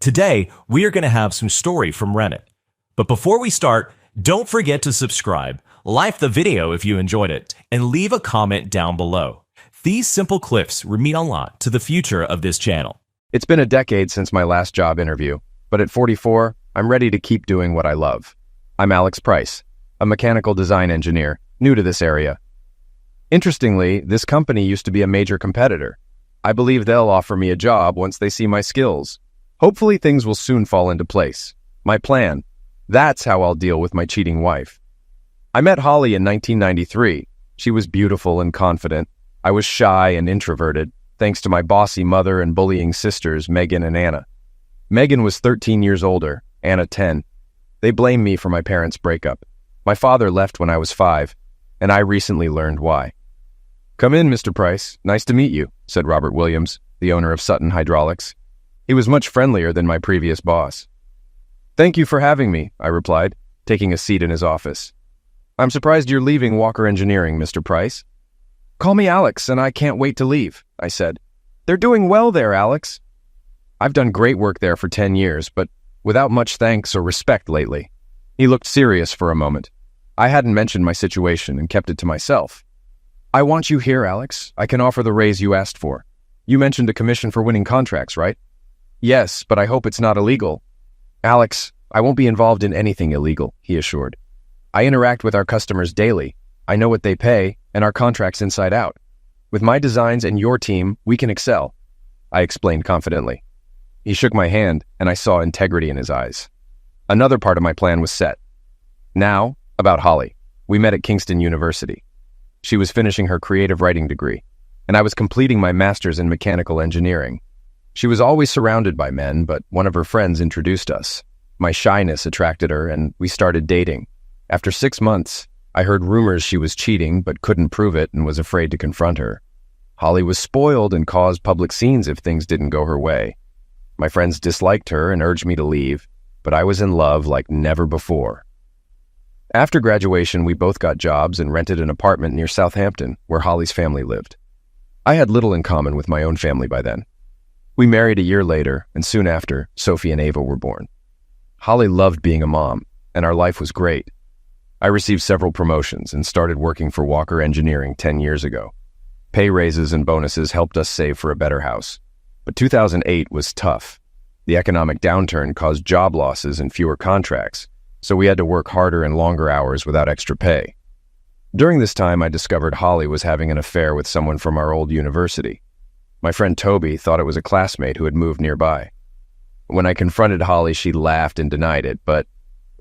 Today, we are going to have some story from Reddit. But before we start, don't forget to subscribe, like the video if you enjoyed it, and leave a comment down below. These simple clips mean a lot to the future of this channel. It's been a decade since my last job interview, but at 44, I'm ready to keep doing what I love. I'm Alex Price, a mechanical design engineer, new to this area. Interestingly, this company used to be a major competitor. I believe they'll offer me a job once they see my skills. Hopefully things will soon fall into place. My plan. That's how I'll deal with my cheating wife. I met Holly in 1993. She was beautiful and confident. I was shy and introverted, thanks to my bossy mother and bullying sisters, Megan and Anna. Megan was 13 years older, Anna 10. They blamed me for my parents' breakup. My father left when I was 5, and I recently learned why. "Come in, Mr. Price. Nice to meet you," said Robert Williams, the owner of Sutton Hydraulics. He was much friendlier than my previous boss. "Thank you for having me," I replied, taking a seat in his office. "I'm surprised you're leaving Walker Engineering, Mr. Price." "Call me Alex, and I can't wait to leave," I said. "They're doing well there, Alex." "I've done great work there for 10 years, but without much thanks or respect lately." He looked serious for a moment. I hadn't mentioned my situation and kept it to myself. "I want you here, Alex. I can offer the raise you asked for. You mentioned a commission for winning contracts, right?" "Yes, but I hope it's not illegal." "Alex, I won't be involved in anything illegal," he assured. "I interact with our customers daily. I know what they pay and our contracts inside out. With my designs and your team, we can excel," I explained confidently. He shook my hand, and I saw integrity in his eyes. Another part of my plan was set. Now, about Holly. We met at Kingston University. She was finishing her creative writing degree, and I was completing my master's in mechanical engineering. She was always surrounded by men, but one of her friends introduced us. My shyness attracted her, and we started dating. After 6 months, I heard rumors she was cheating, but couldn't prove it and was afraid to confront her. Holly was spoiled and caused public scenes if things didn't go her way. My friends disliked her and urged me to leave, but I was in love like never before. After graduation, we both got jobs and rented an apartment near Southampton, where Holly's family lived. I had little in common with my own family by then. We married a year later, and soon after, Sophie and Ava were born. Holly loved being a mom, and our life was great. I received several promotions and started working for Walker Engineering 10 years ago. Pay raises and bonuses helped us save for a better house. But 2008 was tough. The economic downturn caused job losses and fewer contracts, so we had to work harder and longer hours without extra pay. During this time, I discovered Holly was having an affair with someone from our old university. My friend Toby thought it was a classmate who had moved nearby. When I confronted Holly, she laughed and denied it, but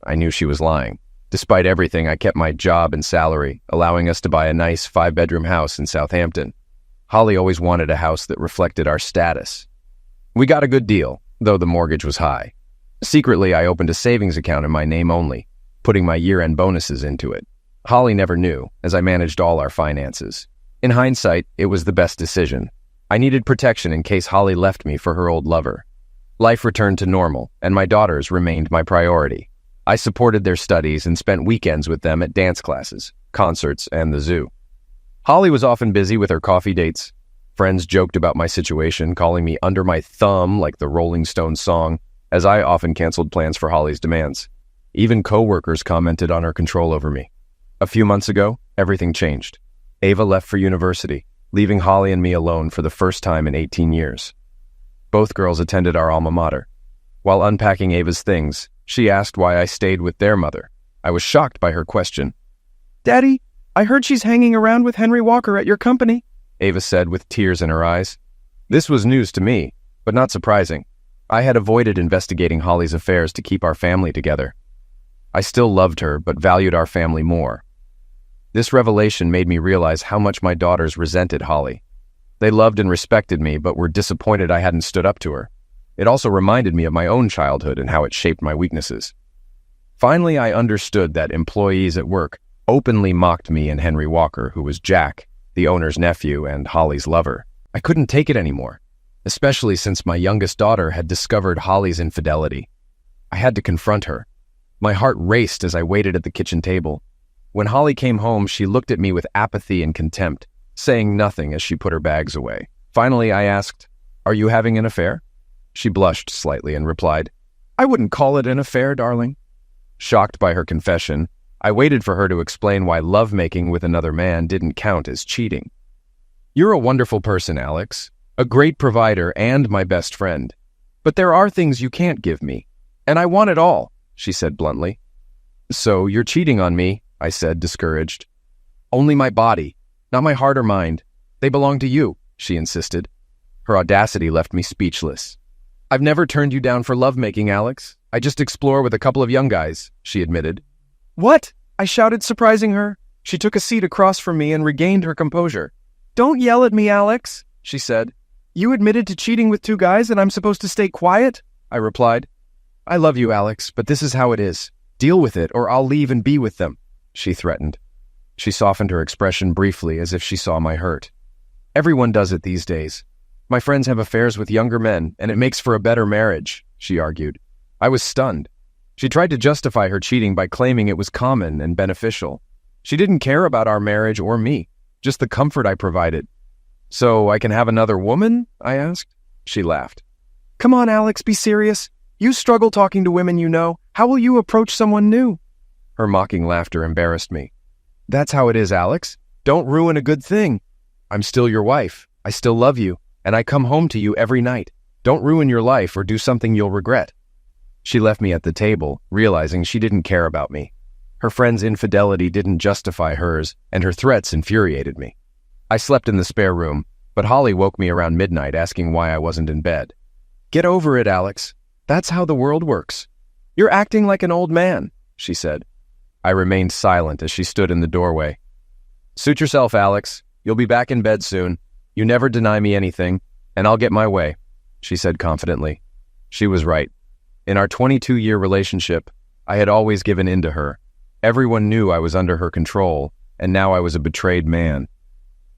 I knew she was lying. Despite everything, I kept my job and salary, allowing us to buy a nice 5-bedroom house in Southampton. Holly always wanted a house that reflected our status. We got a good deal, though the mortgage was high. Secretly, I opened a savings account in my name only, putting my year-end bonuses into it. Holly never knew, as I managed all our finances. In hindsight, it was the best decision. I needed protection in case Holly left me for her old lover. Life returned to normal, and my daughters remained my priority. I supported their studies and spent weekends with them at dance classes, concerts, and the zoo. Holly was often busy with her coffee dates. Friends joked about my situation, calling me under my thumb like the Rolling Stones song, as I often canceled plans for Holly's demands. Even co-workers commented on her control over me. A few months ago, everything changed. Ava left for university, leaving Holly and me alone for the first time in 18 years. Both girls attended our alma mater. While unpacking Ava's things, she asked why I stayed with their mother. I was shocked by her question. "Daddy, I heard she's hanging around with Henry Walker at your company," Ava said with tears in her eyes. This was news to me, but not surprising. I had avoided investigating Holly's affairs to keep our family together. I still loved her, but valued our family more. This revelation made me realize how much my daughters resented Holly. They loved and respected me, but were disappointed I hadn't stood up to her. It also reminded me of my own childhood and how it shaped my weaknesses. Finally, I understood that employees at work openly mocked me and Henry Walker, who was Jack, the owner's nephew and Holly's lover. I couldn't take it anymore, especially since my youngest daughter had discovered Holly's infidelity. I had to confront her. My heart raced as I waited at the kitchen table. When Holly came home, she looked at me with apathy and contempt, saying nothing as she put her bags away. Finally, I asked, "Are you having an affair?" She blushed slightly and replied, "I wouldn't call it an affair, darling." Shocked by her confession, I waited for her to explain why lovemaking with another man didn't count as cheating. "You're a wonderful person, Alex, a great provider and my best friend. But there are things you can't give me, and I want it all," she said bluntly. "So you're cheating on me," I said, discouraged. "Only my body, not my heart or mind. They belong to you," she insisted. Her audacity left me speechless. "I've never turned you down for lovemaking, Alex. I just explore with a couple of young guys," she admitted. "What?" I shouted, surprising her. She took a seat across from me and regained her composure. "Don't yell at me, Alex," she said. "You admitted to cheating with two guys and I'm supposed to stay quiet?" I replied. "I love you, Alex, but this is how it is. Deal with it or I'll leave and be with them," she threatened. She softened her expression briefly as if she saw my hurt. "Everyone does it these days. My friends have affairs with younger men, and it makes for a better marriage," she argued. I was stunned. She tried to justify her cheating by claiming it was common and beneficial. She didn't care about our marriage or me, just the comfort I provided. "So I can have another woman?" I asked. She laughed. "Come on, Alex, be serious. You struggle talking to women you know. How will you approach someone new?" Her mocking laughter embarrassed me. "That's how it is, Alex. Don't ruin a good thing. I'm still your wife. I still love you, and I come home to you every night. Don't ruin your life or do something you'll regret." She left me at the table, realizing she didn't care about me. Her friend's infidelity didn't justify hers, and her threats infuriated me. I slept in the spare room, but Holly woke me around midnight asking why I wasn't in bed. "Get over it, Alex. That's how the world works. You're acting like an old man," she said. I remained silent as she stood in the doorway. "Suit yourself, Alex. You'll be back in bed soon. You never deny me anything, and I'll get my way," she said confidently. She was right. In our 22-year relationship, I had always given in to her. Everyone knew I was under her control, and now I was a betrayed man.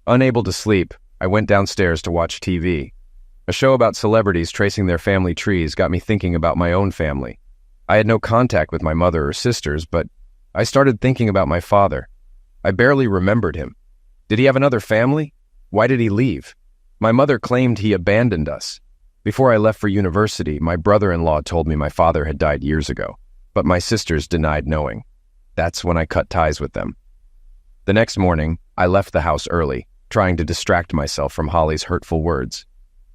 Unable to sleep, I went downstairs to watch TV. A show about celebrities tracing their family trees got me thinking about my own family. I had no contact with my mother or sisters, but I started thinking about my father. I barely remembered him. Did he have another family? Why did he leave? My mother claimed he abandoned us. Before I left for university, my brother-in-law told me my father had died years ago, but my sisters denied knowing. That's when I cut ties with them. The next morning, I left the house early, trying to distract myself from Holly's hurtful words.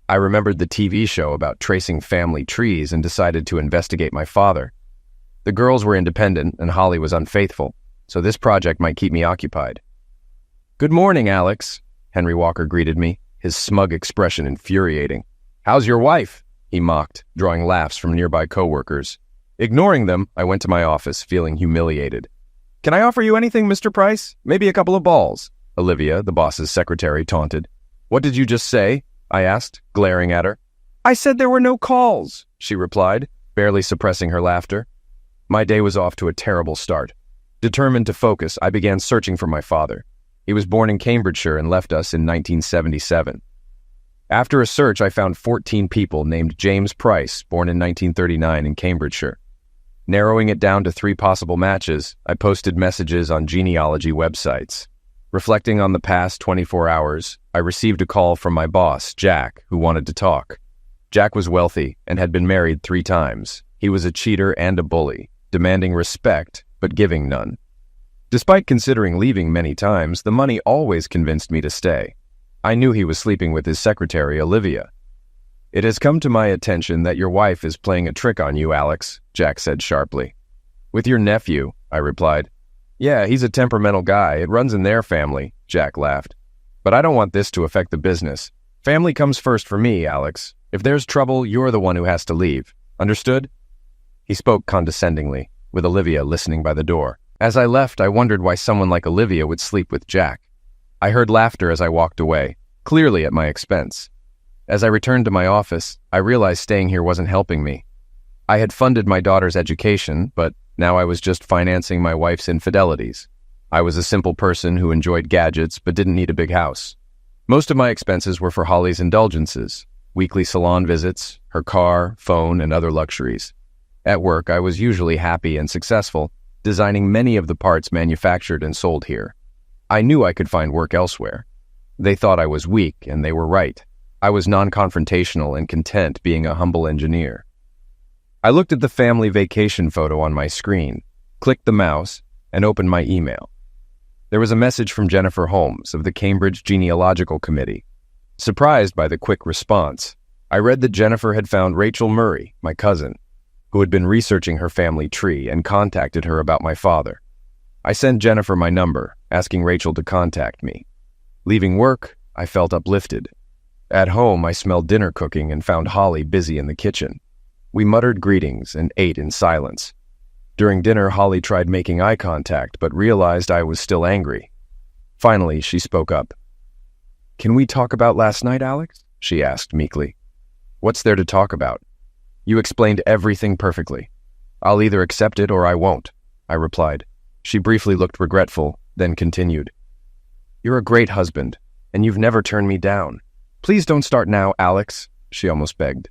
I remembered the TV show about tracing family trees and decided to investigate my father. The girls were independent and Holly was unfaithful, so this project might keep me occupied. "Good morning, Alex," Henry Walker greeted me, his smug expression infuriating. "How's your wife?" he mocked, drawing laughs from nearby coworkers. Ignoring them, I went to my office, feeling humiliated. "Can I offer you anything, Mr. Price? Maybe a couple of balls?" Olivia, the boss's secretary, taunted. "What did you just say?" I asked, glaring at her. "I said there were no calls," she replied, barely suppressing her laughter. My day was off to a terrible start. Determined to focus, I began searching for my father. He was born in Cambridgeshire and left us in 1977. After a search, I found 14 people named James Price, born in 1939 in Cambridgeshire. Narrowing it down to 3 possible matches, I posted messages on genealogy websites. Reflecting on the past 24 hours, I received a call from my boss, Jack, who wanted to talk. Jack was wealthy and had been married 3 times. He was a cheater and a bully, demanding respect, but giving none. Despite considering leaving many times, the money always convinced me to stay. I knew he was sleeping with his secretary, Olivia. "It has come to my attention that your wife is playing a trick on you, Alex," Jack said sharply. "With your nephew," I replied. "Yeah, he's a temperamental guy. It runs in their family," Jack laughed. "But I don't want this to affect the business. Family comes first for me, Alex. If there's trouble, you're the one who has to leave. Understood?" He spoke condescendingly, with Olivia listening by the door. As I left, I wondered why someone like Olivia would sleep with Jack. I heard laughter as I walked away, clearly at my expense. As I returned to my office, I realized staying here wasn't helping me. I had funded my daughter's education, but now I was just financing my wife's infidelities. I was a simple person who enjoyed gadgets but didn't need a big house. Most of my expenses were for Holly's indulgences, weekly salon visits, her car, phone, and other luxuries. At work, I was usually happy and successful, designing many of the parts manufactured and sold here. I knew I could find work elsewhere. They thought I was weak, and they were right. I was non-confrontational and content being a humble engineer. I looked at the family vacation photo on my screen, clicked the mouse, and opened my email. There was a message from Jennifer Holmes of the Cambridge Genealogical Committee. Surprised by the quick response, I read that Jennifer had found Rachel Murray, my cousin, who had been researching her family tree and contacted her about my father. I sent Jennifer my number, asking Rachel to contact me. Leaving work, I felt uplifted. At home, I smelled dinner cooking and found Holly busy in the kitchen. We muttered greetings and ate in silence. During dinner, Holly tried making eye contact, but realized I was still angry. Finally, she spoke up. "Can we talk about last night, Alex?" she asked meekly. "What's there to talk about? You explained everything perfectly. I'll either accept it or I won't," I replied. She briefly looked regretful, then continued. "You're a great husband, and you've never turned me down. Please don't start now, Alex," she almost begged.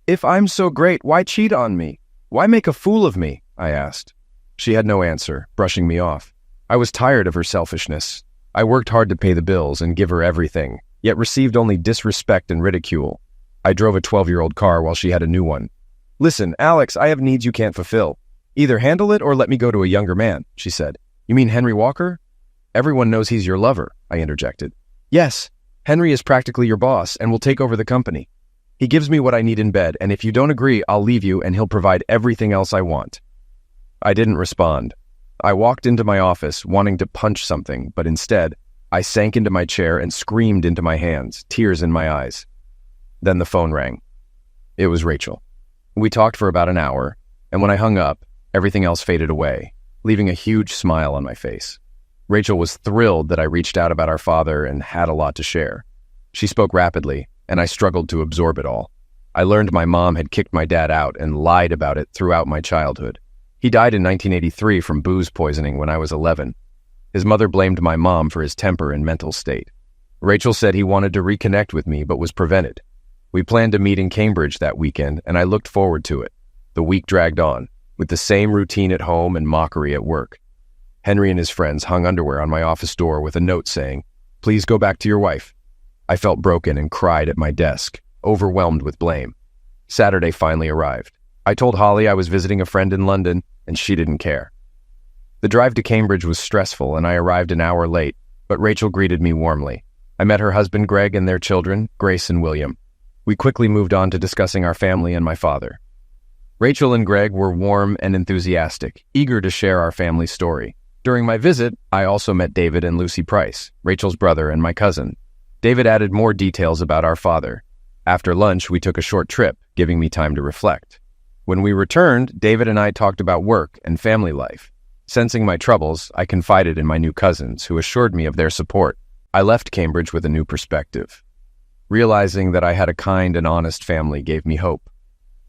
"If I'm so great, why cheat on me? Why make a fool of me?" I asked. She had no answer, brushing me off. I was tired of her selfishness. I worked hard to pay the bills and give her everything, yet received only disrespect and ridicule. I drove a 12-year-old car while she had a new one. "Listen, Alex, I have needs you can't fulfill. Either handle it or let me go to a younger man," she said. "You mean Henry Walker?" "Everyone knows he's your lover," I interjected. "Yes, Henry is practically your boss and will take over the company. He gives me what I need in bed, and if you don't agree, I'll leave you and he'll provide everything else I want." I didn't respond. I walked into my office wanting to punch something, but instead, I sank into my chair and screamed into my hands, tears in my eyes. Then the phone rang. It was Rachel. We talked for about an hour, and when I hung up, everything else faded away, leaving a huge smile on my face. Rachel was thrilled that I reached out about our father and had a lot to share. She spoke rapidly, and I struggled to absorb it all. I learned my mom had kicked my dad out and lied about it throughout my childhood. He died in 1983 from booze poisoning when I was 11. His mother blamed my mom for his temper and mental state. Rachel said he wanted to reconnect with me but was prevented. We planned to meet in Cambridge that weekend, and I looked forward to it. The week dragged on, with the same routine at home and mockery at work. Henry and his friends hung underwear on my office door with a note saying, "Please go back to your wife." I felt broken and cried at my desk, overwhelmed with blame. Saturday finally arrived. I told Holly I was visiting a friend in London, and she didn't care. The drive to Cambridge was stressful, and I arrived an hour late, but Rachel greeted me warmly. I met her husband Greg and their children, Grace and William. We quickly moved on to discussing our family and my father. Rachel and Greg were warm and enthusiastic, eager to share our family story. During my visit, I also met David and Lucy Price, Rachel's brother and my cousin. David added more details about our father. After lunch, we took a short trip, giving me time to reflect. When we returned, David and I talked about work and family life. Sensing my troubles, I confided in my new cousins, who assured me of their support. I left Cambridge with a new perspective. Realizing that I had a kind and honest family gave me hope.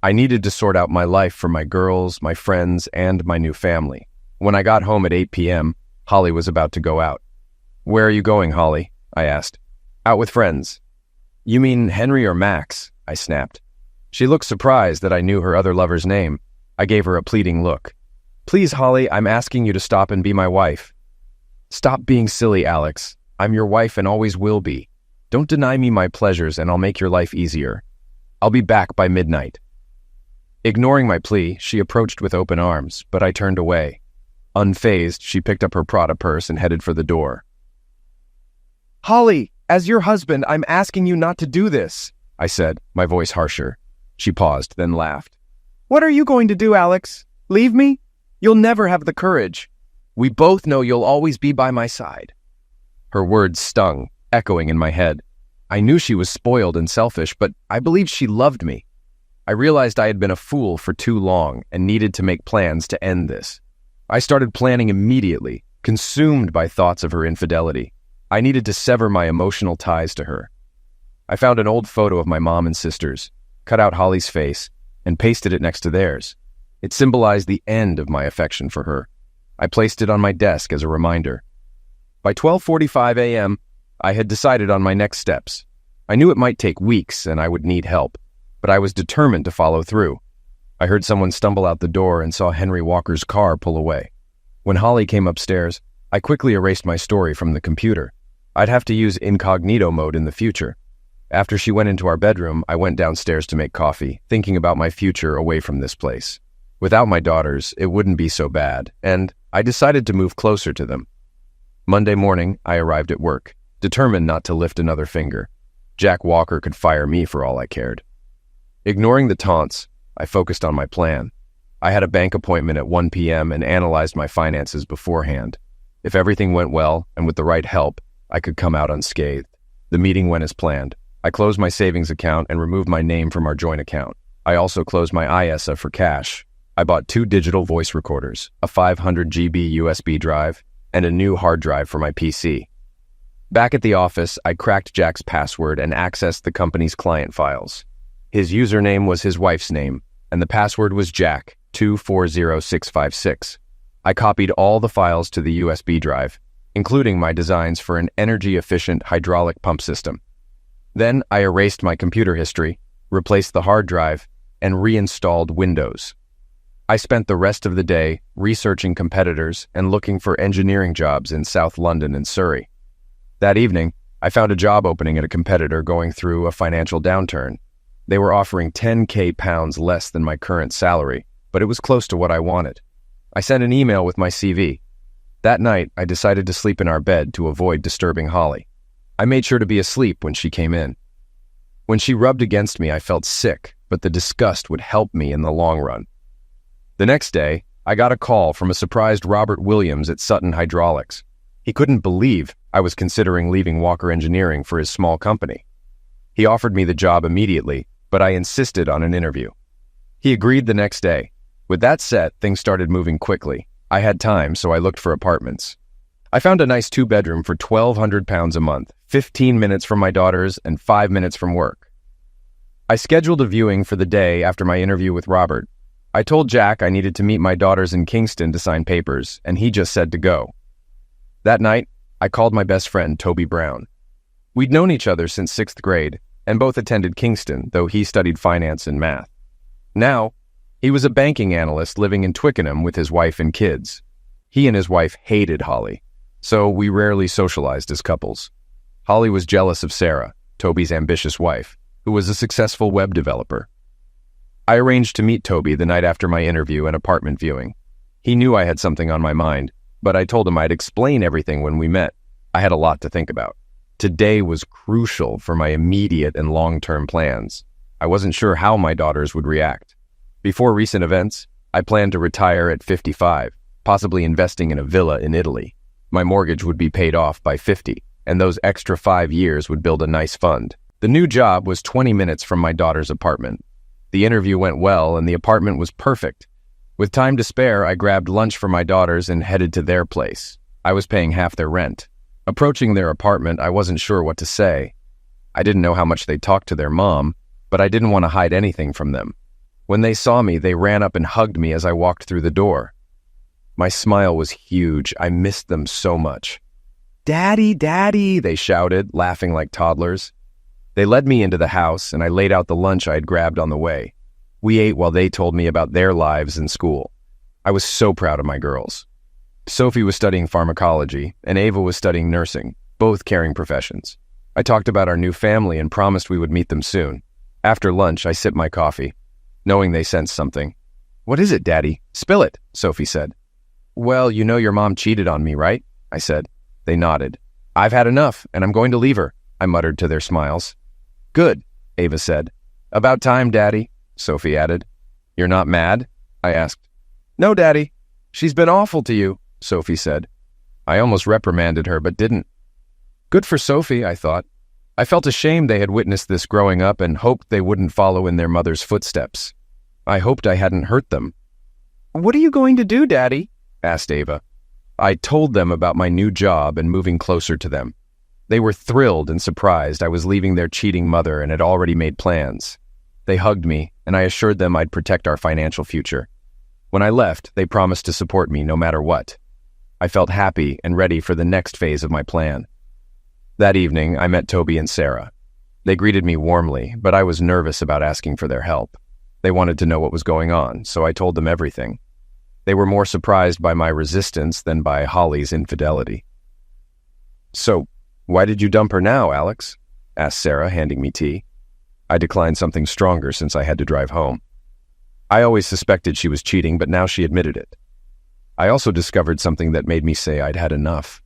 I needed to sort out my life for my girls, my friends, and my new family. When I got home at 8 p.m., Holly was about to go out. "Where are you going, Holly?" I asked. "Out with friends." "You mean Henry or Max?" I snapped. She looked surprised that I knew her other lover's name. I gave her a pleading look. "Please, Holly, I'm asking you to stop and be my wife." "Stop being silly, Alex. I'm your wife and always will be. Don't deny me my pleasures and I'll make your life easier. I'll be back by midnight." Ignoring my plea, she approached with open arms, but I turned away. Unfazed, she picked up her Prada purse and headed for the door. "Holly, as your husband, I'm asking you not to do this," I said, my voice harsher. She paused, then laughed. "What are you going to do, Alex? Leave me? You'll never have the courage. We both know you'll always be by my side." Her words stung, echoing in my head. I knew she was spoiled and selfish, but I believed she loved me. I realized I had been a fool for too long and needed to make plans to end this. I started planning immediately, consumed by thoughts of her infidelity. I needed to sever my emotional ties to her. I found an old photo of my mom and sisters, cut out Holly's face, and pasted it next to theirs. It symbolized the end of my affection for her. I placed it on my desk as a reminder. By 12:45 a.m., I had decided on my next steps. I knew it might take weeks and I would need help, but I was determined to follow through. I heard someone stumble out the door and saw Henry Walker's car pull away. When Holly came upstairs, I quickly erased my story from the computer. I'd have to use incognito mode in the future. After she went into our bedroom, I went downstairs to make coffee, thinking about my future away from this place. Without my daughters, it wouldn't be so bad, and I decided to move closer to them. Monday morning, I arrived at work, determined not to lift another finger. Jack Walker could fire me for all I cared. Ignoring the taunts, I focused on my plan. I had a bank appointment at 1 p.m. and analyzed my finances beforehand. If everything went well, and with the right help, I could come out unscathed. The meeting went as planned. I closed my savings account and removed my name from our joint account. I also closed my AITA for cash. I bought 2 digital voice recorders, a 500 GB USB drive, and a new hard drive for my PC. Back at the office, I cracked Jack's password and accessed the company's client files. His username was his wife's name, and the password was Jack240656. I copied all the files to the USB drive, including my designs for an energy-efficient hydraulic pump system. Then I erased my computer history, replaced the hard drive, and reinstalled Windows. I spent the rest of the day researching competitors and looking for engineering jobs in South London and Surrey. That evening, I found a job opening at a competitor going through a financial downturn. They were offering £10,000 less than my current salary, but it was close to what I wanted. I sent an email with my CV. That night, I decided to sleep in our bed to avoid disturbing Holly. I made sure to be asleep when she came in. When she rubbed against me, I felt sick, but the disgust would help me in the long run. The next day, I got a call from a surprised Robert Williams at Sutton Hydraulics. He couldn't believe I was considering leaving Walker Engineering for his small company. He offered me the job immediately, but I insisted on an interview. He agreed the next day. With that set, things started moving quickly. I had time, so I looked for apartments. I found a nice 2-bedroom for £1,200 a month, 15 minutes from my daughters and 5 minutes from work. I scheduled a viewing for the day after my interview with Robert. I told Jack I needed to meet my daughters in Kingston to sign papers, and he just said to go. That night, I called my best friend, Toby Brown. We'd known each other since 6th grade, and both attended Kingston, though he studied finance and math. Now, he was a banking analyst living in Twickenham with his wife and kids. He and his wife hated Holly, so we rarely socialized as couples. Holly was jealous of Sarah, Toby's ambitious wife, who was a successful web developer. I arranged to meet Toby the night after my interview and apartment viewing. He knew I had something on my mind, but I told him I'd explain everything when we met. I had a lot to think about. Today was crucial for my immediate and long-term plans. I wasn't sure how my daughters would react. Before recent events, I planned to retire at 55, possibly investing in a villa in Italy. My mortgage would be paid off by 50, and those extra 5 years would build a nice fund. The new job was 20 minutes from my daughter's apartment. The interview went well, and the apartment was perfect. With time to spare, I grabbed lunch for my daughters and headed to their place. I was paying half their rent. Approaching their apartment, I wasn't sure what to say. I didn't know how much they talked to their mom, but I didn't want to hide anything from them. When they saw me, they ran up and hugged me as I walked through the door. My smile was huge. I missed them so much. "Daddy, Daddy," they shouted, laughing like toddlers. They led me into the house, and I laid out the lunch I had grabbed on the way. We ate while they told me about their lives in school. I was so proud of my girls. Sophie was studying pharmacology, and Ava was studying nursing, both caring professions. I talked about our new family and promised we would meet them soon. After lunch, I sipped my coffee, knowing they sensed something. "What is it, Daddy? Spill it," Sophie said. "Well, you know your mom cheated on me, right?" I said. They nodded. "I've had enough, and I'm going to leave her," I muttered to their smiles. "Good," Ava said. "About time, Daddy," Sophie added. "You're not mad?" I asked. "No, Daddy. She's been awful to you," Sophie said. I almost reprimanded her, but didn't. Good for Sophie, I thought. I felt ashamed they had witnessed this growing up and hoped they wouldn't follow in their mother's footsteps. I hoped I hadn't hurt them. "What are you going to do, Daddy?" asked Ava. I told them about my new job and moving closer to them. They were thrilled and surprised I was leaving their cheating mother and had already made plans. They hugged me, and I assured them I'd protect our financial future. When I left, they promised to support me no matter what. I felt happy and ready for the next phase of my plan. That evening, I met Toby and Sarah. They greeted me warmly, but I was nervous about asking for their help. They wanted to know what was going on, so I told them everything. They were more surprised by my resistance than by Holly's infidelity. "So, why did you dump her now, Alex?" asked Sarah, handing me tea. I declined something stronger since I had to drive home. I always suspected she was cheating, but now she admitted it. I also discovered something that made me say I'd had enough.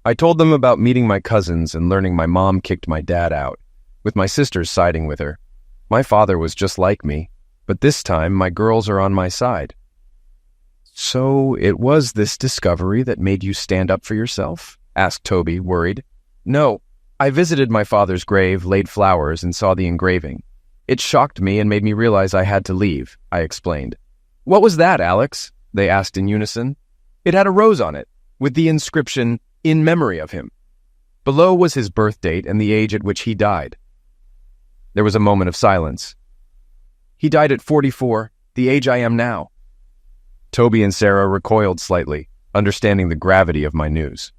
I told them about meeting my cousins and learning my mom kicked my dad out, with my sisters siding with her. My father was just like me, but this time my girls are on my side. So it was this discovery that made you stand up for yourself? Asked Toby, worried. No, I visited my father's grave, laid flowers, and saw the engraving. It shocked me and made me realize I had to leave, I explained. What was that, Alex? They asked in unison. It had a rose on it, with the inscription, "In memory of him." Below was his birth date and the age at which he died. There was a moment of silence. He died at 44, the age I am now. Toby and Sarah recoiled slightly, understanding the gravity of my news.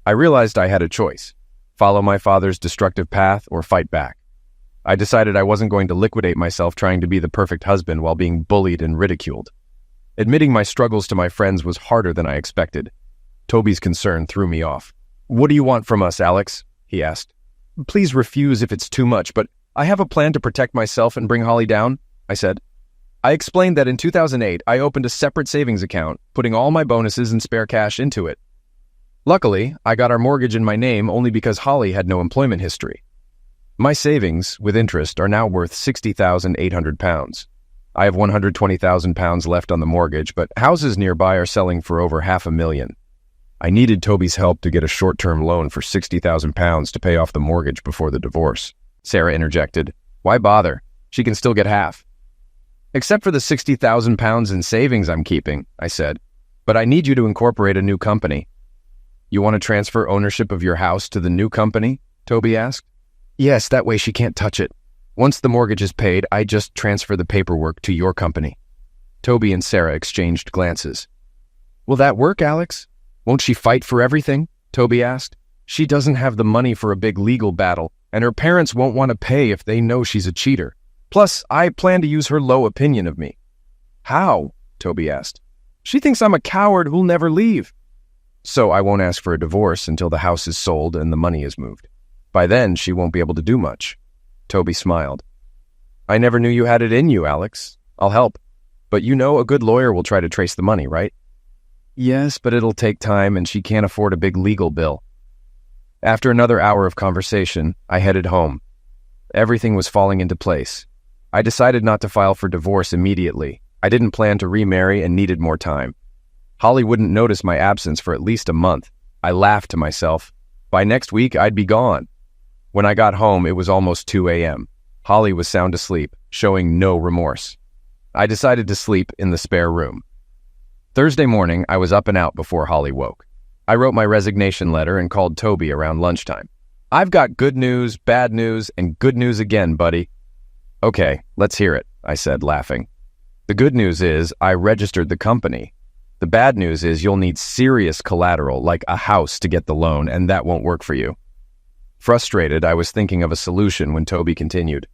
I realized I had a choice, follow my father's destructive path or fight back. I decided I wasn't going to liquidate myself trying to be the perfect husband while being bullied and ridiculed. Admitting my struggles to my friends was harder than I expected. Toby's concern threw me off. What do you want from us, Alex? He asked. Please refuse if it's too much, but I have a plan to protect myself and bring Holly down, I said. I explained that in 2008, I opened a separate savings account, putting all my bonuses and spare cash into it. Luckily, I got our mortgage in my name only because Holly had no employment history. My savings, with interest, are now worth £60,800. I have £120,000 left on the mortgage, but houses nearby are selling for over $500,000. I needed Toby's help to get a short-term loan for £60,000 to pay off the mortgage before the divorce. Sarah interjected. Why bother? She can still get half. Except for the £60,000 in savings I'm keeping, I said. But I need you to incorporate a new company. You want to transfer ownership of your house to the new company? Toby asked. Yes, that way she can't touch it. Once the mortgage is paid, I just transfer the paperwork to your company. Toby and Sarah exchanged glances. Will that work, Alex? Won't she fight for everything? Toby asked. She doesn't have the money for a big legal battle, and her parents won't want to pay if they know she's a cheater. Plus, I plan to use her low opinion of me. How? Toby asked. She thinks I'm a coward who'll never leave. So I won't ask for a divorce until the house is sold and the money is moved. By then, she won't be able to do much. Toby smiled. I never knew you had it in you, Alex. I'll help. But you know a good lawyer will try to trace the money, right? Yes, but it'll take time and she can't afford a big legal bill. After another hour of conversation, I headed home. Everything was falling into place. I decided not to file for divorce immediately. I didn't plan to remarry and needed more time. Holly wouldn't notice my absence for at least a month. I laughed to myself. By next week, I'd be gone. When I got home, it was almost 2 a.m. Holly was sound asleep, showing no remorse. I decided to sleep in the spare room. Thursday morning, I was up and out before Holly woke. I wrote my resignation letter and called Toby around lunchtime. I've got good news, bad news, and good news again, buddy. Okay, let's hear it, I said, laughing. The good news is I registered the company. The bad news is you'll need serious collateral, like a house, to get the loan, and that won't work for you. Frustrated, I was thinking of a solution when Toby continued.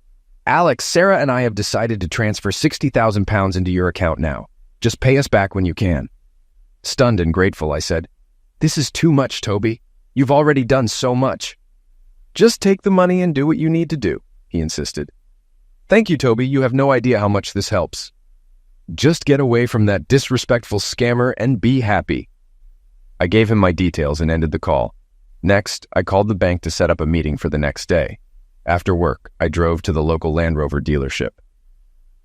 Alex, Sarah and I have decided to transfer £60,000 into your account now. Just pay us back when you can. Stunned and grateful, I said, This is too much, Toby. You've already done so much. Just take the money and do what you need to do, he insisted. Thank you, Toby. You have no idea how much this helps. Just get away from that disrespectful scammer and be happy. I gave him my details and ended the call. Next, I called the bank to set up a meeting for the next day. After work, I drove to the local Land Rover dealership.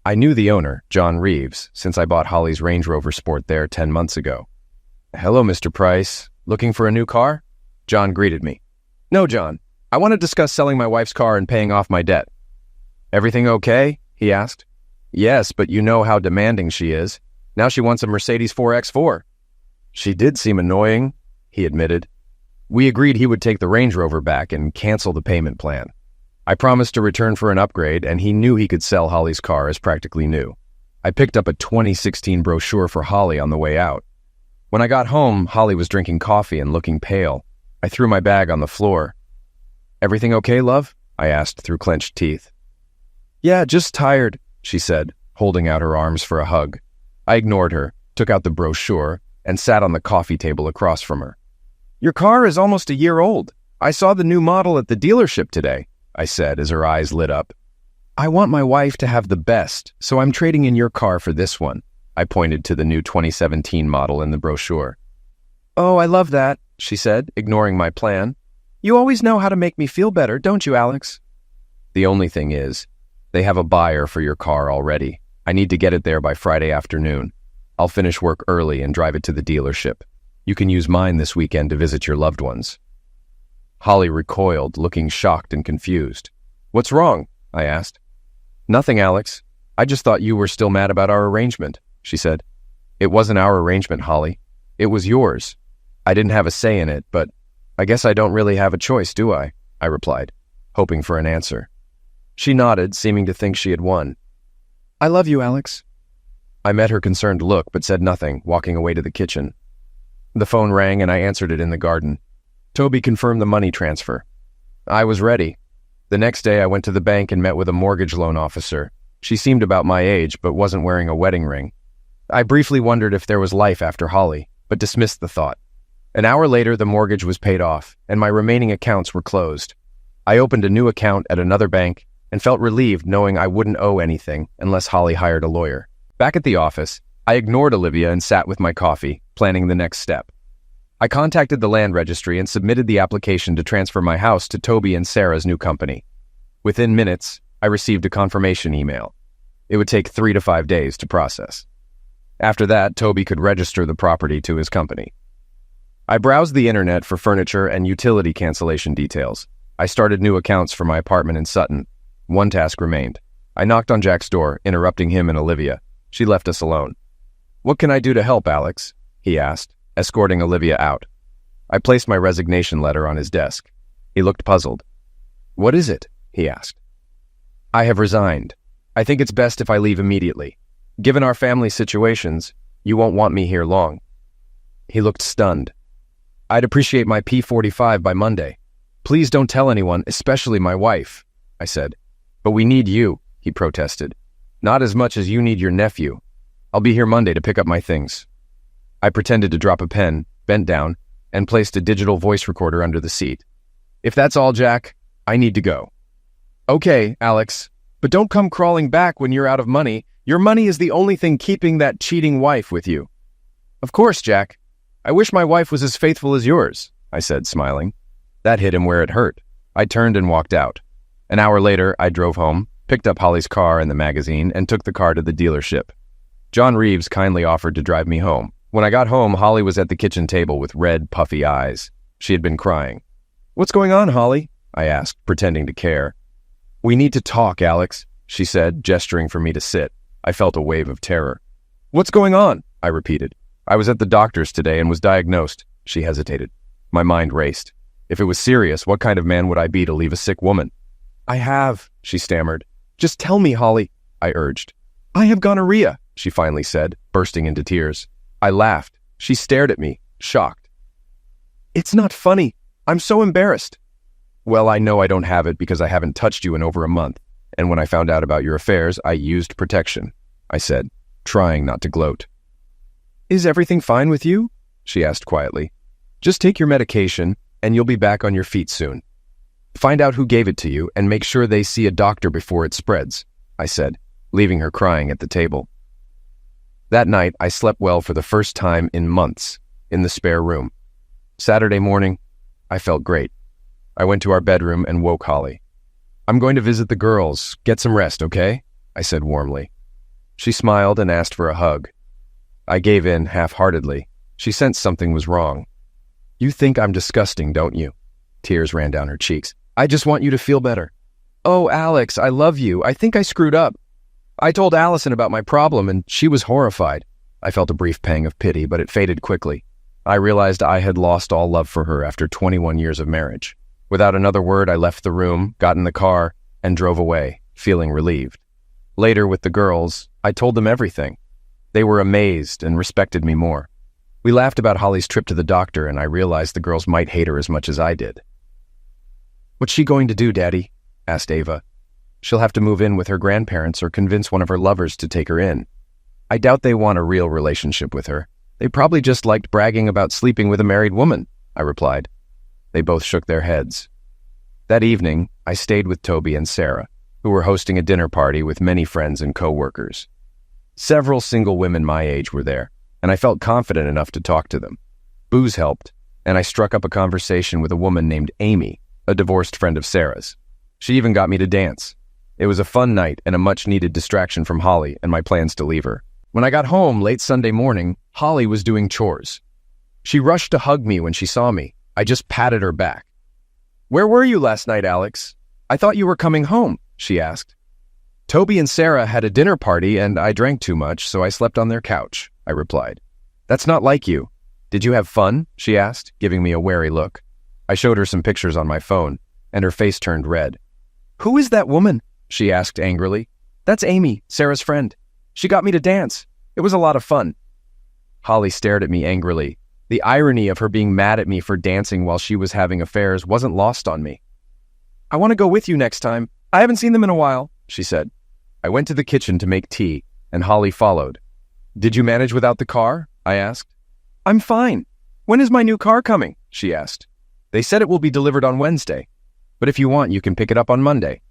I knew the owner, John Reeves, since I bought Holly's Range Rover Sport there 10 months ago. Hello, Mr. Price. Looking for a new car? John greeted me. No, John. I want to discuss selling my wife's car and paying off my debt. Everything okay? He asked. Yes, but you know how demanding she is. Now she wants a Mercedes 4X4. She did seem annoying, he admitted. We agreed he would take the Range Rover back and cancel the payment plan. I promised to return for an upgrade, and he knew he could sell Holly's car as practically new. I picked up a 2016 brochure for Holly on the way out. When I got home, Holly was drinking coffee and looking pale. I threw my bag on the floor. Everything okay, love? I asked through clenched teeth. Yeah, just tired, she said, holding out her arms for a hug. I ignored her, took out the brochure, and sat on the coffee table across from her. Your car is almost a year old. I saw the new model at the dealership today, I said as her eyes lit up. I want my wife to have the best, so I'm trading in your car for this one. I pointed to the new 2017 model in the brochure. Oh, I love that, she said, ignoring my plan. You always know how to make me feel better, don't you, Alex? The only thing is, they have a buyer for your car already. I need to get it there by Friday afternoon. I'll finish work early and drive it to the dealership. You can use mine this weekend to visit your loved ones. Holly recoiled, looking shocked and confused. What's wrong? I asked. Nothing, Alex. I just thought you were still mad about our arrangement, she said. It wasn't our arrangement, Holly. It was yours. I didn't have a say in it, but I guess I don't really have a choice, do I? I replied, hoping for an answer. She nodded, seeming to think she had won. I love you, Alex. I met her concerned look, but said nothing, walking away to the kitchen. The phone rang and I answered it in the garden. Toby confirmed the money transfer. I was ready. The next day I went to the bank and met with a mortgage loan officer. She seemed about my age, but wasn't wearing a wedding ring. I briefly wondered if there was life after Holly, but dismissed the thought. An hour later, the mortgage was paid off, and my remaining accounts were closed. I opened a new account at another bank and felt relieved knowing I wouldn't owe anything unless Holly hired a lawyer. Back at the office, I ignored Olivia and sat with my coffee, planning the next step. I contacted the land registry and submitted the application to transfer my house to Toby and Sarah's new company. Within minutes, I received a confirmation email. It would take 3 to 5 days to process. After that, Toby could register the property to his company. I browsed the internet for furniture and utility cancellation details. I started new accounts for my apartment in Sutton. One task remained. I knocked on Jack's door, interrupting him and Olivia. She left us alone. What can I do to help, Alex? He asked, escorting Olivia out. I placed my resignation letter on his desk. He looked puzzled. What is it? He asked. I have resigned. I think it's best if I leave immediately. Given our family situations, you won't want me here long. He looked stunned. I'd appreciate my P45 by Monday. Please don't tell anyone, especially my wife, I said. But we need you, he protested. Not as much as you need your nephew. I'll be here Monday to pick up my things. I pretended to drop a pen, bent down, and placed a digital voice recorder under the seat. If that's all, Jack, I need to go. Okay, Alex, but don't come crawling back when you're out of money. Your money is the only thing keeping that cheating wife with you. Of course, Jack. I wish my wife was as faithful as yours, I said, smiling. That hit him where it hurt. I turned and walked out. An hour later, I drove home, picked up Holly's car and the magazine, and took the car to the dealership. John Reeves kindly offered to drive me home. When I got home, Holly was at the kitchen table with red, puffy eyes. She had been crying. What's going on, Holly? I asked, pretending to care. We need to talk, Alex, she said, gesturing for me to sit. I felt a wave of terror. What's going on? I repeated. I was at the doctor's today and was diagnosed. She hesitated. My mind raced. If it was serious, what kind of man would I be to leave a sick woman? I have, she stammered. Just tell me, Holly, I urged. I have gonorrhea, she finally said, bursting into tears. I laughed. She stared at me, shocked. It's not funny. I'm so embarrassed. Well, I know I don't have it because I haven't touched you in over a month, and when I found out about your affairs, I used protection, I said, trying not to gloat. Is everything fine with you? She asked quietly. Just take your medication, and you'll be back on your feet soon. Find out who gave it to you, and make sure they see a doctor before it spreads, I said, leaving her crying at the table. That night, I slept well for the first time in months, in the spare room. Saturday morning, I felt great. I went to our bedroom and woke Holly. I'm going to visit the girls. Get some rest, okay? I said warmly. She smiled and asked for a hug. I gave in half-heartedly. She sensed something was wrong. You think I'm disgusting, don't you? Tears ran down her cheeks. I just want you to feel better. Oh, Alex, I love you. I think I screwed up. I told Allison about my problem, and she was horrified. I felt a brief pang of pity, but it faded quickly. I realized I had lost all love for her after 21 years of marriage. Without another word, I left the room, got in the car, and drove away, feeling relieved. Later, with the girls, I told them everything. They were amazed and respected me more. We laughed about Holly's trip to the doctor, and I realized the girls might hate her as much as I did. What's she going to do, Daddy? Asked Ava. She'll have to move in with her grandparents or convince one of her lovers to take her in. I doubt they want a real relationship with her. They probably just liked bragging about sleeping with a married woman, I replied. They both shook their heads. That evening, I stayed with Toby and Sarah, who were hosting a dinner party with many friends and co-workers. Several single women my age were there, and I felt confident enough to talk to them. Booze helped, and I struck up a conversation with a woman named Amy, a divorced friend of Sarah's. She even got me to dance. It was a fun night and a much-needed distraction from Holly and my plans to leave her. When I got home late Sunday morning, Holly was doing chores. She rushed to hug me when she saw me. I just patted her back. "Where were you last night, Alex? I thought you were coming home," she asked. "Toby and Sarah had a dinner party and I drank too much, so I slept on their couch," I replied. "That's not like you. Did you have fun?" she asked, giving me a wary look. I showed her some pictures on my phone, and her face turned red. "Who is that woman?" she asked angrily. "That's Amy, Sarah's friend. She got me to dance. It was a lot of fun." Holly stared at me angrily. The irony of her being mad at me for dancing while she was having affairs wasn't lost on me. "I want to go with you next time. I haven't seen them in a while," she said. I went to the kitchen to make tea, and Holly followed. "Did you manage without the car?" I asked. "I'm fine. When is my new car coming?" she asked. "They said it will be delivered on Wednesday, but if you want, you can pick it up on Monday."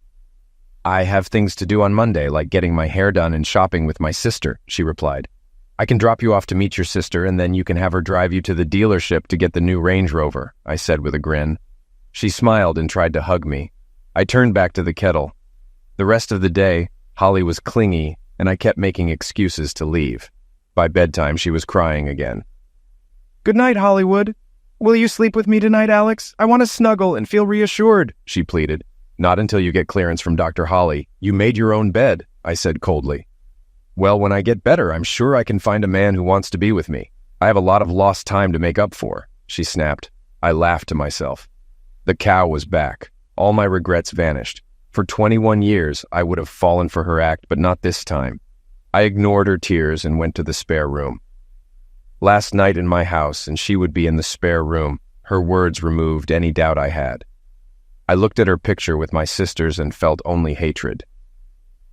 "I have things to do on Monday, like getting my hair done and shopping with my sister," she replied. "I can drop you off to meet your sister, and then you can have her drive you to the dealership to get the new Range Rover," I said with a grin. She smiled and tried to hug me. I turned back to the kettle. The rest of the day, Holly was clingy, and I kept making excuses to leave. By bedtime, she was crying again. "Good night, Hollywood. Will you sleep with me tonight, Alex? I want to snuggle and feel reassured," she pleaded. "Not until you get clearance from Dr. Holly. You made your own bed," I said coldly. "Well, when I get better, I'm sure I can find a man who wants to be with me. I have a lot of lost time to make up for," she snapped. I laughed to myself. The cow was back. All my regrets vanished. For 21 years, I would have fallen for her act, but not this time. I ignored her tears and went to the spare room. Last night in my house, and she would be in the spare room, her words removed any doubt I had. I looked at her picture with my sisters and felt only hatred.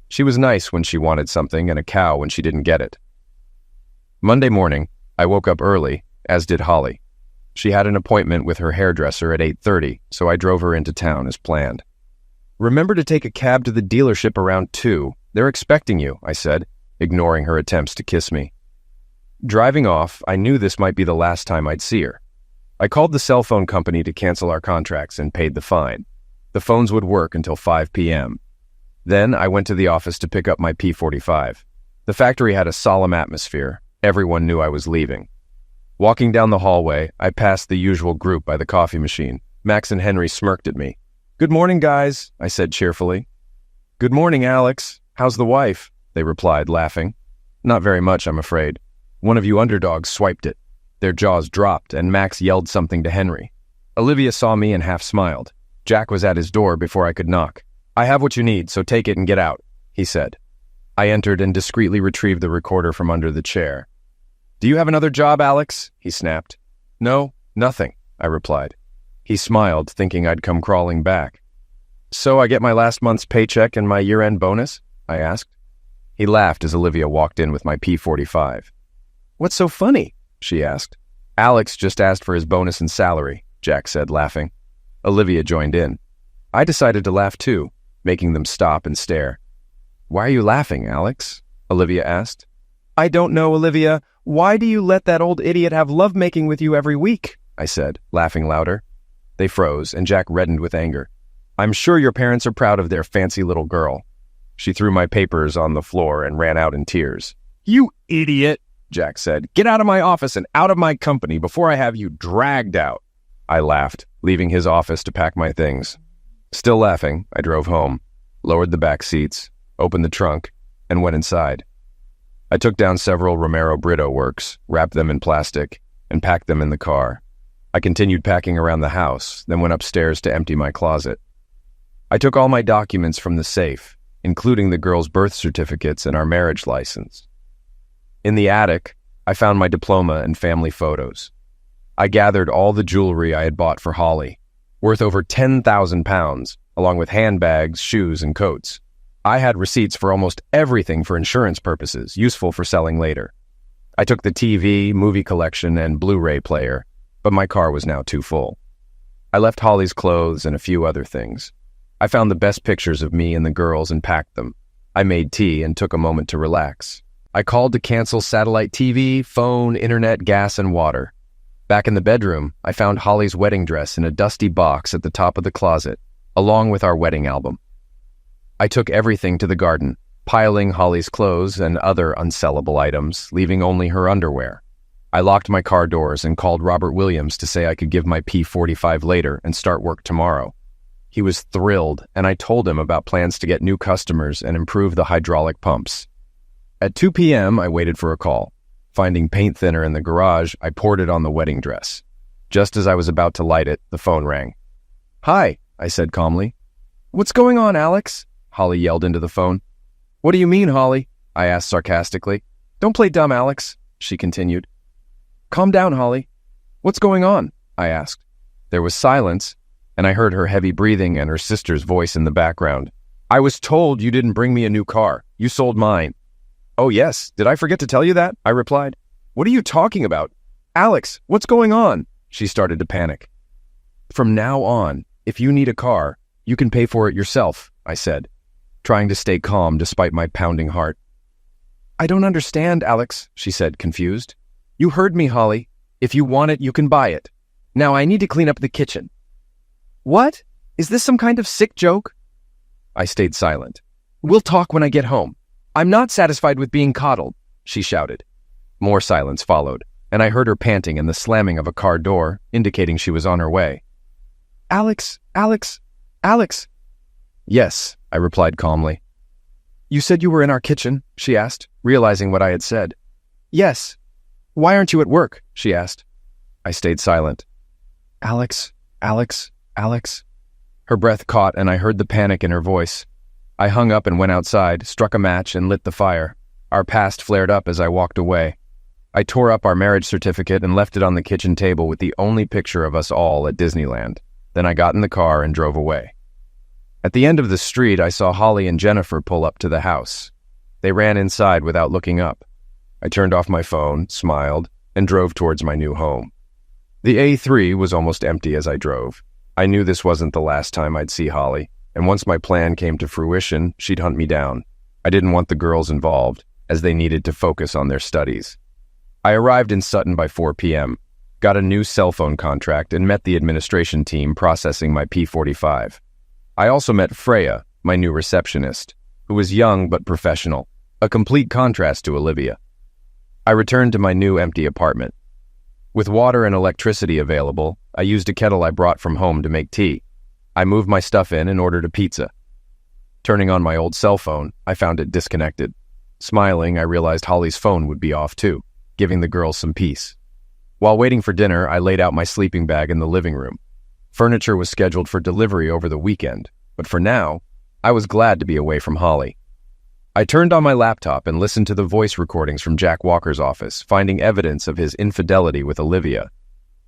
She was nice when she wanted something and a cow when she didn't get it. Monday morning, I woke up early, as did Holly. She had an appointment with her hairdresser at 8:30, so I drove her into town as planned. "Remember to take a cab to the dealership around 2. They're expecting you," I said, ignoring her attempts to kiss me. Driving off, I knew this might be the last time I'd see her. I called the cell phone company to cancel our contracts and paid the fine. The phones would work until 5 p.m. Then I went to the office to pick up my P45. The factory had a solemn atmosphere. Everyone knew I was leaving. Walking down the hallway, I passed the usual group by the coffee machine. Max and Henry smirked at me. "Good morning, guys," I said cheerfully. "Good morning, Alex. How's the wife?" they replied, laughing. "Not very much, I'm afraid. One of you underdogs swiped it." Their jaws dropped, and Max yelled something to Henry. Olivia saw me and half smiled. Jack was at his door before I could knock. "I have what you need, so take it and get out," he said. I entered and discreetly retrieved the recorder from under the chair. "Do you have another job, Alex?" he snapped. "No, nothing," I replied. He smiled, thinking I'd come crawling back. "So I get my last month's paycheck and my year-end bonus?" I asked. He laughed as Olivia walked in with my P45. "What's so funny?" she asked. "Alex just asked for his bonus and salary," Jack said, laughing. Olivia joined in. I decided to laugh too, making them stop and stare. "Why are you laughing, Alex?" Olivia asked. "I don't know, Olivia. Why do you let that old idiot have lovemaking with you every week?" I said, laughing louder. They froze, and Jack reddened with anger. "I'm sure your parents are proud of their fancy little girl." She threw my papers on the floor and ran out in tears. "You idiot," Jack said. "Get out of my office and out of my company before I have you dragged out." I laughed, leaving his office to pack my things. Still laughing, I drove home, lowered the back seats, opened the trunk, and went inside. I took down several Romero Brito works, wrapped them in plastic, and packed them in the car. I continued packing around the house, then went upstairs to empty my closet. I took all my documents from the safe, including the girls' birth certificates and our marriage license. In the attic, I found my diploma and family photos. I gathered all the jewelry I had bought for Holly, worth over 10,000 pounds, along with handbags, shoes, and coats. I had receipts for almost everything for insurance purposes, useful for selling later. I took the TV, movie collection, and Blu-ray player, but my car was now too full. I left Holly's clothes and a few other things. I found the best pictures of me and the girls and packed them. I made tea and took a moment to relax. I called to cancel satellite TV, phone, internet, gas, and water. Back in the bedroom, I found Holly's wedding dress in a dusty box at the top of the closet, along with our wedding album. I took everything to the garden, piling Holly's clothes and other unsellable items, leaving only her underwear. I locked my car doors and called Robert Williams to say I could give my P45 later and start work tomorrow. He was thrilled, and I told him about plans to get new customers and improve the hydraulic pumps. At 2 p.m., I waited for a call. Finding paint thinner in the garage, I poured it on the wedding dress. Just as I was about to light it, the phone rang. "Hi," I said calmly. "What's going on, Alex?" Holly yelled into the phone. "What do you mean, Holly?" I asked sarcastically. "Don't play dumb, Alex," she continued. "Calm down, Holly. What's going on?" I asked. There was silence, and I heard her heavy breathing and her sister's voice in the background. "I was told you didn't bring me a new car. You sold mine." "Oh yes, did I forget to tell you that?" I replied. "What are you talking about? Alex, what's going on?" She started to panic. "From now on, if you need a car, you can pay for it yourself," I said, trying to stay calm despite my pounding heart. "I don't understand, Alex," she said, confused. "You heard me, Holly. If you want it, you can buy it. Now I need to clean up the kitchen." "What? Is this some kind of sick joke?" I stayed silent. "We'll talk when I get home. I'm not satisfied with being coddled," she shouted. More silence followed, and I heard her panting and the slamming of a car door, indicating she was on her way. "Alex, Alex, Alex." "Yes," I replied calmly. "You said you were in our kitchen?" she asked, realizing what I had said. "Yes." "Why aren't you at work?" she asked. I stayed silent. "Alex, Alex, Alex." Her breath caught, and I heard the panic in her voice. I hung up and went outside, struck a match, and lit the fire. Our past flared up as I walked away. I tore up our marriage certificate and left it on the kitchen table with the only picture of us all at Disneyland. Then I got in the car and drove away. At the end of the street, I saw Holly and Jennifer pull up to the house. They ran inside without looking up. I turned off my phone, smiled, and drove towards my new home. The A3 was almost empty as I drove. I knew this wasn't the last time I'd see Holly, and once my plan came to fruition, she'd hunt me down. I didn't want the girls involved, as they needed to focus on their studies. I arrived in Sutton by 4 p.m., got a new cell phone contract, and met the administration team processing my P45. I also met Freya, my new receptionist, who was young but professional, a complete contrast to Olivia. I returned to my new empty apartment. With water and electricity available, I used a kettle I brought from home to make tea. I moved my stuff in and ordered a pizza. Turning on my old cell phone, I found it disconnected. Smiling, I realized Holly's phone would be off too, giving the girls some peace. While waiting for dinner, I laid out my sleeping bag in the living room. Furniture was scheduled for delivery over the weekend, but for now, I was glad to be away from Holly. I turned on my laptop and listened to the voice recordings from Jack Walker's office, finding evidence of his infidelity with Olivia.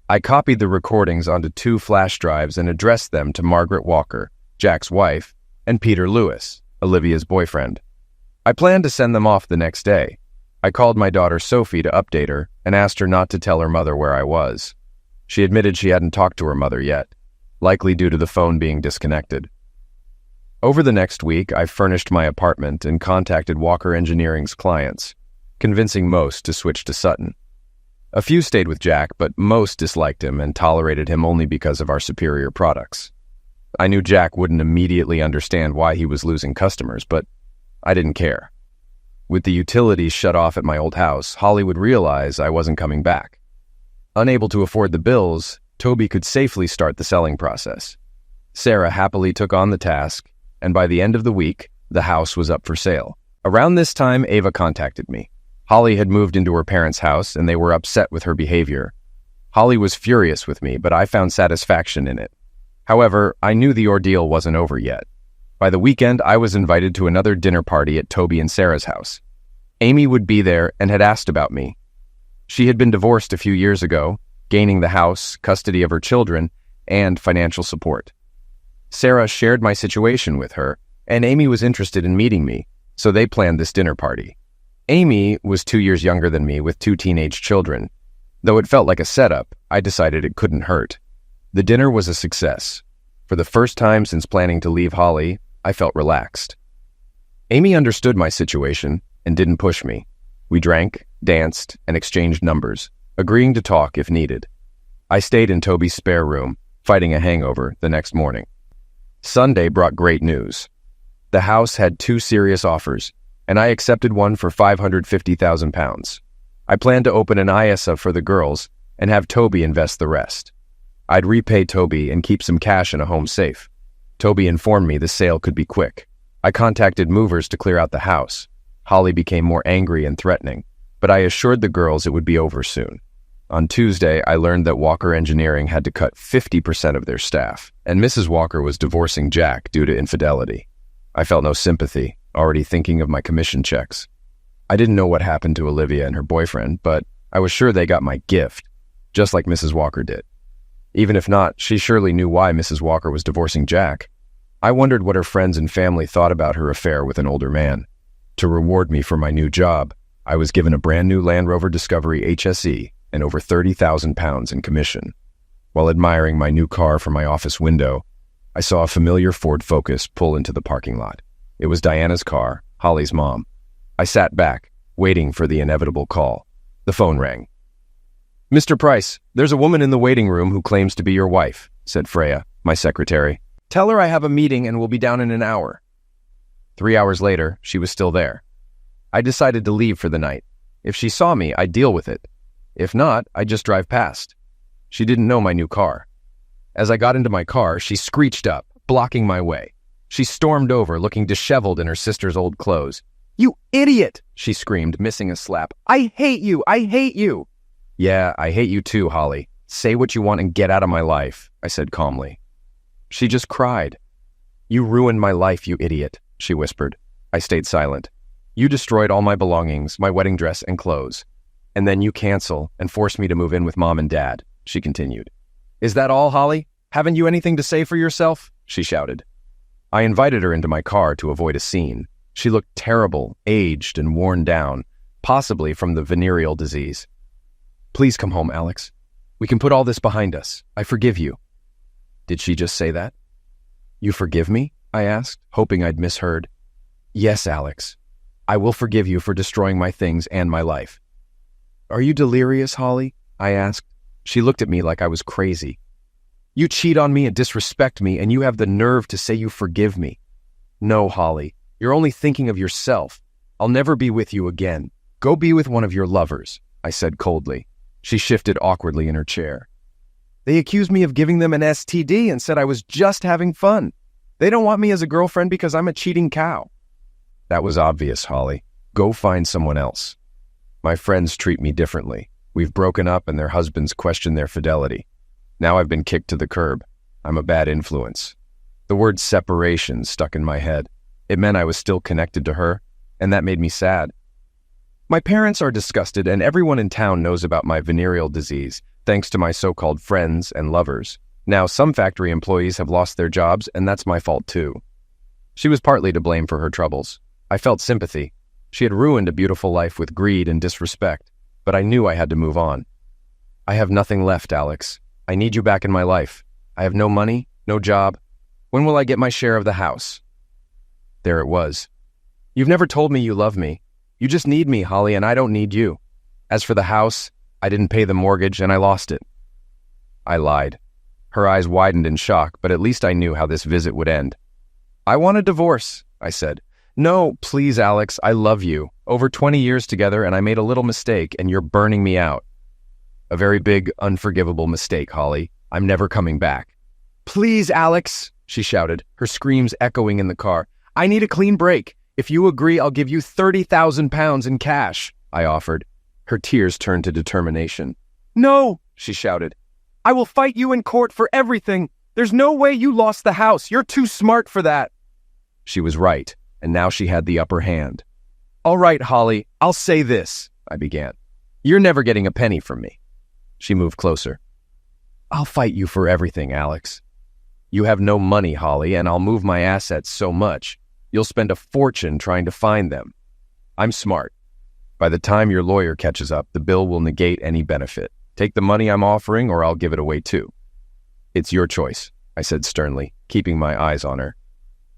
I copied the recordings onto 2 flash drives and addressed them to Margaret Walker, Jack's wife, and Peter Lewis, Olivia's boyfriend. I planned to send them off the next day. I called my daughter Sophie to update her and asked her not to tell her mother where I was. She admitted she hadn't talked to her mother yet, likely due to the phone being disconnected. Over the next week, I furnished my apartment and contacted Walker Engineering's clients, convincing most to switch to Sutton. A few stayed with Jack, but most disliked him and tolerated him only because of our superior products. I knew Jack wouldn't immediately understand why he was losing customers, but I didn't care. With the utilities shut off at my old house, Holly would realize I wasn't coming back. Unable to afford the bills, Toby could safely start the selling process. Sarah happily took on the task, and by the end of the week, the house was up for sale. Around this time, Ava contacted me. Holly had moved into her parents' house, and they were upset with her behavior. Holly was furious with me, but I found satisfaction in it. However, I knew the ordeal wasn't over yet. By the weekend, I was invited to another dinner party at Toby and Sarah's house. Amy would be there and had asked about me. She had been divorced a few years ago, gaining the house, custody of her children, and financial support. Sarah shared my situation with her, and Amy was interested in meeting me, so they planned this dinner party. Amy was 2 years younger than me with 2 teenage children. Though it felt like a setup, I decided it couldn't hurt. The dinner was a success. For the first time since planning to leave Holly, I felt relaxed. Amy understood my situation and didn't push me. We drank, danced, and exchanged numbers, agreeing to talk if needed. I stayed in Toby's spare room, fighting a hangover the next morning. Sunday brought great news. The house had 2 serious offers, and I accepted one for £550,000. I planned to open an AITA for the girls and have Toby invest the rest. I'd repay Toby and keep some cash in a home safe. Toby informed me the sale could be quick. I contacted movers to clear out the house. Holly became more angry and threatening, but I assured the girls it would be over soon. On Tuesday, I learned that Walker Engineering had to cut 50% of their staff, and Mrs. Walker was divorcing Jack due to infidelity. I felt no sympathy, already thinking of my commission checks. I didn't know what happened to Olivia and her boyfriend, but I was sure they got my gift, just like Mrs. Walker did. Even if not, she surely knew why Mrs. Walker was divorcing Jack. I wondered what her friends and family thought about her affair with an older man. To reward me for my new job, I was given a brand new Land Rover Discovery HSE and over £30,000 in commission. While admiring my new car from my office window, I saw a familiar Ford Focus pull into the parking lot. It was Diana's car, Holly's mom. I sat back, waiting for the inevitable call. The phone rang. "Mr. Price, there's a woman in the waiting room who claims to be your wife," said Freya, my secretary. "Tell her I have a meeting and will be down in an hour." 3 hours later, she was still there. I decided to leave for the night. If she saw me, I'd deal with it. If not, I'd just drive past. She didn't know my new car. As I got into my car, she screeched up, blocking my way. She stormed over, looking disheveled in her sister's old clothes. "You idiot!" she screamed, missing a slap. "I hate you! I hate you!" "Yeah, I hate you too, Holly. Say what you want and get out of my life," I said calmly. She just cried. "You ruined my life, you idiot," she whispered. I stayed silent. "You destroyed all my belongings, my wedding dress and clothes. And then you cancel and force me to move in with Mom and Dad," she continued. "Is that all, Holly? Haven't you anything to say for yourself?" she shouted. I invited her into my car to avoid a scene. She looked terrible, aged, and worn down, possibly from the venereal disease. "Please come home, Alex. We can put all this behind us. I forgive you." Did she just say that? "You forgive me?" I asked, hoping I'd misheard. "Yes, Alex. I will forgive you for destroying my things and my life." "Are you delirious, Holly?" I asked. She looked at me like I was crazy. "You cheat on me and disrespect me, and you have the nerve to say you forgive me." "No, Holly. You're only thinking of yourself. I'll never be with you again. Go be with one of your lovers," I said coldly. She shifted awkwardly in her chair. "They accused me of giving them an STD and said I was just having fun. They don't want me as a girlfriend because I'm a cheating cow." "That was obvious, Holly. Go find someone else. My friends treat me differently. We've broken up and their husbands question their fidelity. Now I've been kicked to the curb. I'm a bad influence." The word separation stuck in my head. It meant I was still connected to her, and that made me sad. My parents are disgusted, and everyone in town knows about my venereal disease, thanks to my so-called friends and lovers. Now some factory employees have lost their jobs, and that's my fault too. She was partly to blame for her troubles. I felt sympathy. She had ruined a beautiful life with greed and disrespect, but I knew I had to move on. "I have nothing left, Alex. I need you back in my life. I have no money, no job. When will I get my share of the house?" There it was. "You've never told me you love me. You just need me, Holly, and I don't need you. As for the house, I didn't pay the mortgage and I lost it." I lied. Her eyes widened in shock, but at least I knew how this visit would end. "I want a divorce," I said. "No, please, Alex, I love you. Over 20 years together and I made a little mistake and you're burning me out." "A very big, unforgivable mistake, Holly. I'm never coming back." "Please, Alex," she shouted, her screams echoing in the car. "I need a clean break. If you agree, I'll give you £30,000 in cash," I offered. Her tears turned to determination. "No," she shouted. "I will fight you in court for everything. There's no way you lost the house. You're too smart for that." She was right, and now she had the upper hand. "All right, Holly, I'll say this," I began. "You're never getting a penny from me." She moved closer. "I'll fight you for everything, Alex. You have no money, Holly, and I'll move my assets so much. You'll spend a fortune trying to find them. I'm smart. By the time your lawyer catches up, the bill will negate any benefit. Take the money I'm offering or I'll give it away too." It's your choice, I said sternly, keeping my eyes on her.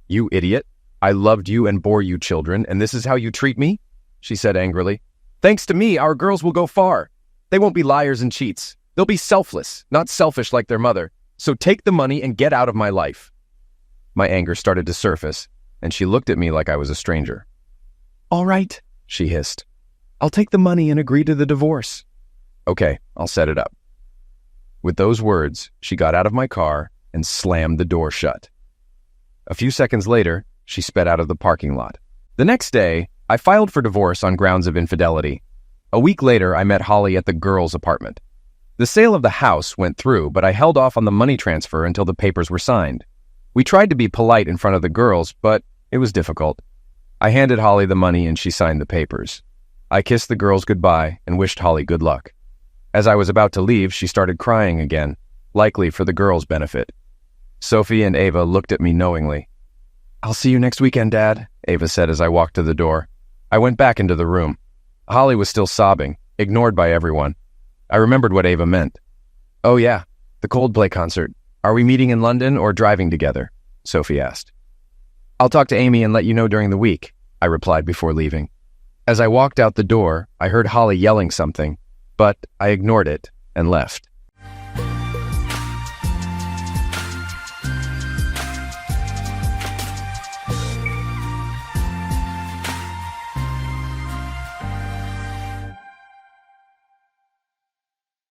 You idiot. I loved you and bore you children, and this is how you treat me? She said angrily. Thanks to me, our girls will go far. They won't be liars and cheats. They'll be selfless, not selfish like their mother. So take the money and get out of my life. My anger started to surface, and she looked at me like I was a stranger. All right, she hissed. I'll take the money and agree to the divorce. Okay, I'll set it up. With those words, she got out of my car and slammed the door shut. A few seconds later, she sped out of the parking lot. The next day, I filed for divorce on grounds of infidelity. A week later, I met Holly at the girls' apartment. The sale of the house went through, but I held off on the money transfer until the papers were signed. We tried to be polite in front of the girls, but it was difficult. I handed Holly the money and she signed the papers. I kissed the girls goodbye and wished Holly good luck. As I was about to leave, she started crying again, likely for the girls' benefit. Sophie and Ava looked at me knowingly. I'll see you next weekend, Dad, Ava said as I walked to the door. I went back into the room. Holly was still sobbing, ignored by everyone. I remembered what Ava meant. Oh yeah, the Coldplay concert. Are we meeting in London or driving together? Sophie asked. I'll talk to Amy and let you know during the week, I replied before leaving. As I walked out the door, I heard Holly yelling something, but I ignored it and left.